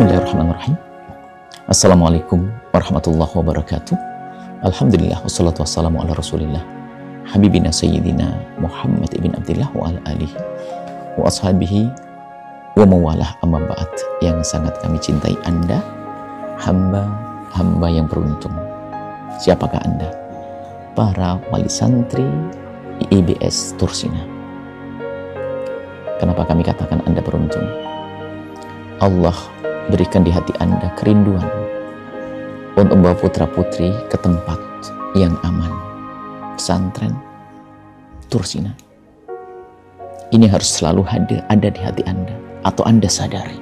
Bismillahirrahmanirrahim. Assalamualaikum warahmatullahi wabarakatuh. Alhamdulillah wassalatu wassalamu ala rasulillah habibina sayyidina Muhammad ibn Abdillah wa ala alihi wa ashabihi wa mawalah, amma ba'd. Yang sangat kami cintai Anda, hamba yang beruntung. Siapakah Anda? Para wali santri IBS Tursina. Kenapa kami katakan Anda beruntung? Allah berikan di hati Anda kerinduan untuk membawa putra-putri ke tempat yang aman. Pesantren Tursina. Ini harus selalu ada di hati Anda, atau Anda sadari.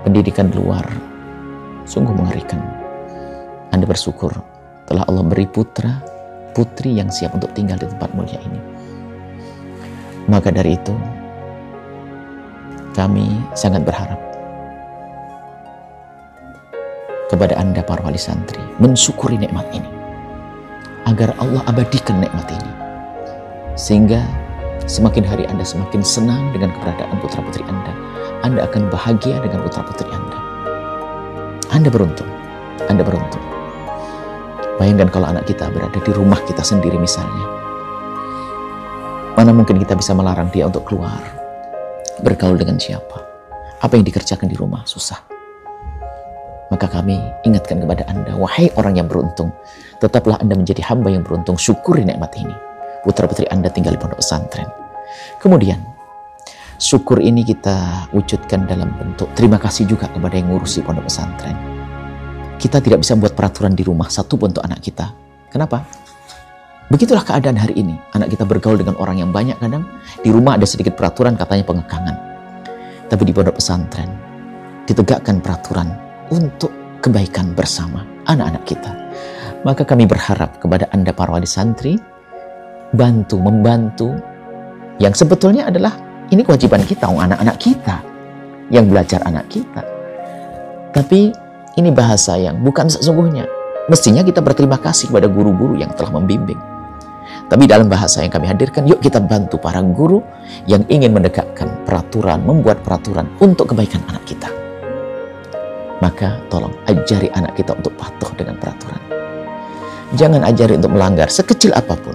Pendidikan di luar sungguh mengerikan. Anda bersyukur telah Allah beri putra, putri yang siap untuk tinggal di tempat mulia ini. Maka dari itu, kami sangat berharap kepada Anda para wali santri mensyukuri nikmat ini, agar Allah abadikan nikmat ini, sehingga semakin hari Anda semakin senang dengan keberadaan putra-putri Anda. Anda akan bahagia dengan putra-putri Anda. Anda beruntung. Anda beruntung. Bayangkan kalau anak kita berada di rumah kita sendiri misalnya. Mana mungkin kita bisa melarang dia untuk keluar, bergaul dengan siapa? Apa yang dikerjakan di rumah? Susah. Maka kami ingatkan kepada Anda, wahai orang yang beruntung, tetaplah Anda menjadi hamba yang beruntung. Syukuri nikmat ini. Putra-putri Anda tinggal di pondok pesantren. Kemudian, syukur ini kita wujudkan dalam bentuk terima kasih juga kepada yang ngurusi pondok pesantren. Kita tidak bisa membuat peraturan di rumah satupun untuk anak kita. Kenapa? Begitulah keadaan hari ini. Anak kita bergaul dengan orang yang banyak kadang. Di rumah ada sedikit peraturan, katanya pengekangan. Tapi di pondok pesantren ditegakkan peraturan untuk kebaikan bersama anak-anak kita. Maka kami berharap kepada Anda para wali santri, membantu yang sebetulnya adalah ini kewajiban kita, anak-anak kita yang belajar, anak kita. Tapi ini bahasa yang bukan sesungguhnya. Mestinya kita berterima kasih kepada guru-guru yang telah membimbing. Tapi dalam bahasa yang kami hadirkan, yuk kita bantu para guru yang ingin menegakkan peraturan, membuat peraturan untuk kebaikan anak kita. Maka tolong ajari anak kita untuk patuh dengan peraturan. Jangan ajari untuk melanggar sekecil apapun.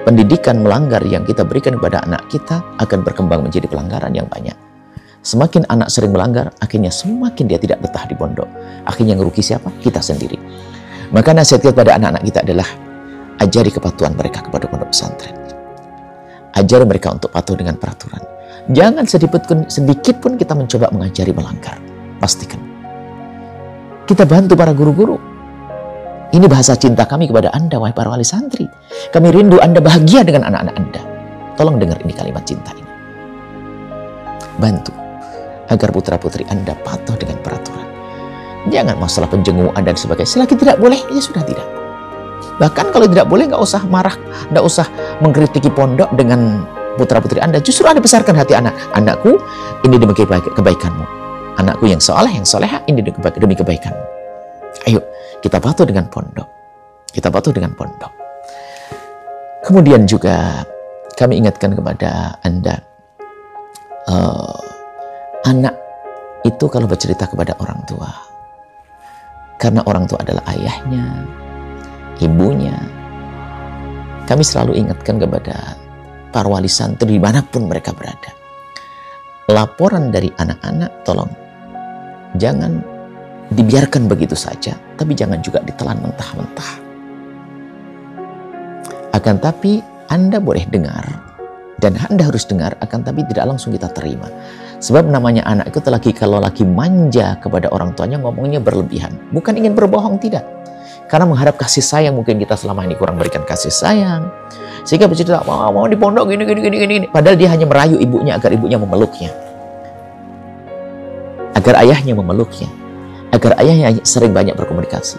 Pendidikan melanggar yang kita berikan kepada anak kita akan berkembang menjadi pelanggaran yang banyak. Semakin anak sering melanggar, akhirnya semakin dia tidak betah di pondok. Akhirnya ngerugi siapa? Kita sendiri. Maka nasihat kita pada anak-anak kita adalah ajari kepatuhan mereka kepada pondok pesantren. Ajari mereka untuk patuh dengan peraturan. Jangan sedikit pun kita mencoba mengajari melanggar. Pastikan. Kita bantu para guru-guru. Ini bahasa cinta kami kepada Anda, wahai para wali santri. Kami rindu Anda bahagia dengan anak-anak Anda. Tolong dengar ini kalimat cinta ini. Bantu agar putra-putri Anda patuh dengan peraturan. Jangan masalah penjenguan dan sebagainya. Selagi tidak boleh, ya sudah tidak. Bahkan kalau tidak boleh, nggak usah marah, nggak usah mengkritiki pondok dengan putra-putri Anda. Justru Anda besarkan hati anak. Anakku, ini demi kebaikanmu. Anakku yang soleh, yang soleha, ini demi kebaikanmu. Ayo, kita patuh dengan pondok. Kita patuh dengan pondok. Kemudian juga kami ingatkan kepada Anda, anak itu kalau bercerita kepada orang tua, karena orang tua adalah ayahnya, ibunya, kami selalu ingatkan kepada para wali santri dimanapun mereka berada. Laporan dari anak-anak tolong jangan dibiarkan begitu saja, tapi jangan juga ditelan mentah-mentah. Akan tapi Anda boleh dengar, dan Anda harus dengar, akan tapi tidak langsung kita terima. Sebab namanya anak itu kalau lagi manja kepada orang tuanya, ngomongnya berlebihan. Bukan ingin berbohong, tidak. Karena mengharap kasih sayang, mungkin kita selama ini kurang berikan kasih sayang. Sehingga bercerita, mau di pondok gini. Padahal dia hanya merayu ibunya agar ibunya memeluknya. Agar ayahnya memeluknya. Agar ayahnya sering banyak berkomunikasi.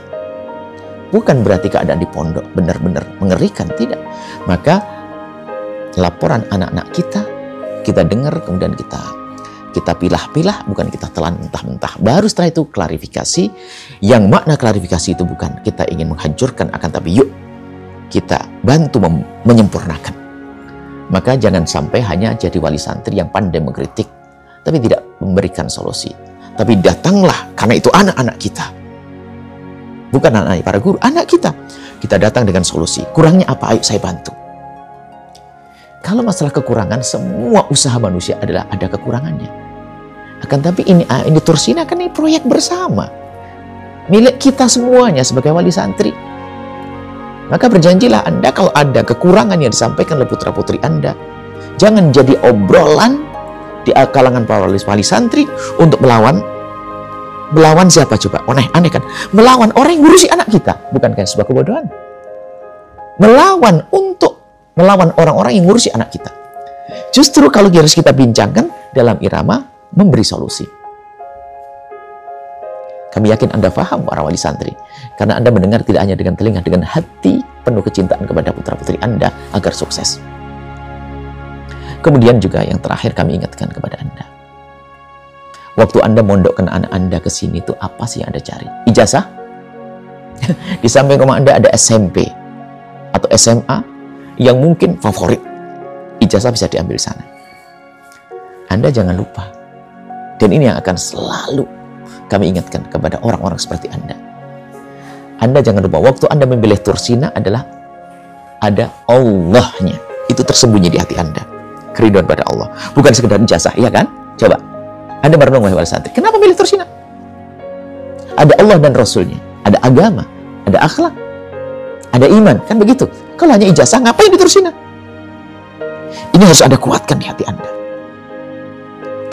Bukan berarti keadaan di pondok benar-benar mengerikan, tidak. Maka laporan anak-anak kita dengar, kemudian kita pilah-pilah, bukan kita telan mentah-mentah. Baru setelah itu klarifikasi, yang makna klarifikasi itu bukan kita ingin menghancurkan, akan tapi yuk kita bantu menyempurnakan. Maka jangan sampai hanya jadi wali santri yang pandai mengkritik, tapi tidak memberikan solusi. Tapi datanglah, karena itu anak-anak kita. Bukan anak-anak para guru, anak kita. Kita datang dengan solusi. Kurangnya apa? Ayo saya bantu. Kalau masalah kekurangan, semua usaha manusia adalah ada kekurangannya. Akan tapi ini Tursina kan ini proyek bersama. Milik kita semuanya sebagai wali santri. Maka berjanjilah Anda kalau ada kekurangan yang disampaikan oleh putra-putri Anda. Jangan jadi obrolan di kalangan para wali santri untuk melawan siapa coba? Aneh kan? Melawan orang yang ngurusi anak kita. Bukankah sebuah kebodohan? Melawan orang-orang yang ngurusi anak kita. Justru kalau harus kita bincangkan dalam irama memberi solusi. Kami yakin Anda paham para wali santri. Karena Anda mendengar tidak hanya dengan telinga, dengan hati penuh kecintaan kepada putra-putri Anda agar sukses. Kemudian juga yang terakhir kami ingatkan kepada Anda. Waktu Anda mondokkan anak Anda ke sini itu apa sih yang Anda cari? Ijazah? Di samping rumah Anda ada SMP atau SMA yang mungkin favorit. Ijazah bisa diambil sana. Anda jangan lupa. Dan ini yang akan selalu kami ingatkan kepada orang-orang seperti Anda. Anda jangan lupa, waktu Anda memilih Tursina adalah ada Allahnya. Itu tersembunyi di hati Anda. Keridhaan pada Allah. Bukan sekedar ijazah, ya kan? Coba. Anda merenung, wahai wali santri. Kenapa milih Tursina? Ada Allah dan Rasulnya. Ada agama. Ada akhlak. Ada iman. Kan begitu? Kalau hanya ijazah, ngapain di Tursina? Ini harus Anda kuatkan di hati Anda.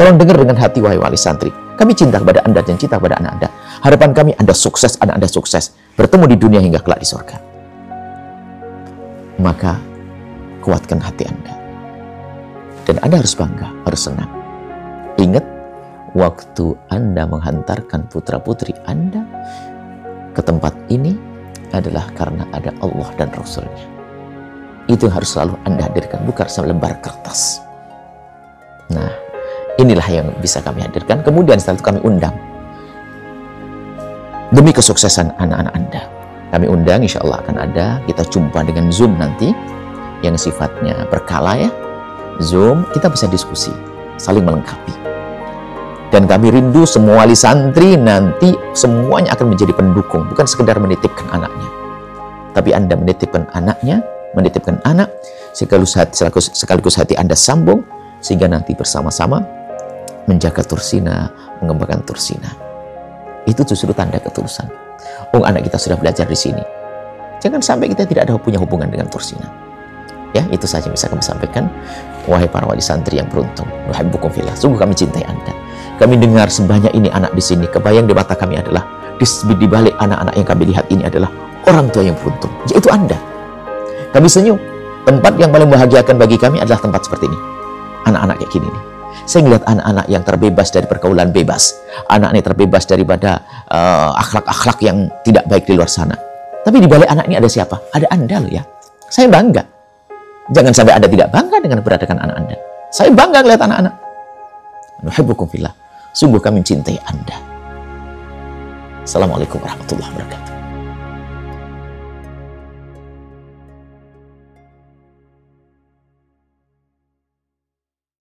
Tolong dengar dengan hati, wahai wali santri. Kami cinta kepada Anda dan cinta kepada anak Anda. Harapan kami Anda sukses, anak Anda sukses. Bertemu di dunia hingga kelak di surga. Maka, kuatkan hati Anda. Dan Anda harus bangga, harus senang. Ingat, waktu Anda menghantarkan putra-putri Anda ke tempat ini adalah karena ada Allah dan Rasulnya. Itu yang harus selalu Anda hadirkan, bukan selembar kertas. Nah, inilah yang bisa kami hadirkan. Kemudian setelah itu kami undang. Demi kesuksesan anak-anak Anda. Kami undang, insya Allah akan ada. Kita jumpa dengan Zoom nanti. Yang sifatnya berkala ya. Zoom, kita bisa diskusi. Saling melengkapi. Dan kami rindu semua wali santri nanti semuanya akan menjadi pendukung. Bukan sekedar menitipkan anaknya. Tapi Anda menitipkan anaknya, menitipkan anak, sekaligus hati Anda sambung. Sehingga nanti bersama-sama menjaga Tursina, mengembangkan Tursina. Itu justru tanda ketulusan. Anak kita sudah belajar di sini. Jangan sampai kita tidak ada punya hubungan dengan Tursina. Ya, itu saja bisa kami sampaikan. Wahai para wali santri yang beruntung, nuhibbukum fillah. Sungguh kami cintai Anda. Kami dengar sebanyak ini anak di sini. Kebayang di mata kami adalah di balik anak-anak yang kami lihat ini adalah orang tua yang beruntung. Yaitu Anda. Kami senyum. Tempat yang paling membahagiakan bagi kami adalah tempat seperti ini. Anak-anak kayak gini nih. Saya melihat anak-anak yang terbebas dari pergaulan bebas. Anak ini terbebas daripada akhlak-akhlak yang tidak baik di luar sana. Tapi di balik anak ini ada siapa? Ada Anda loh ya. Saya bangga. Jangan sampai Anda tidak bangga dengan keberadaan anak Anda. Saya bangga melihat anak-anak. Nuhibbukum fillah. Sungguh kami mencintai Anda. Assalamualaikum warahmatullahi wabarakatuh.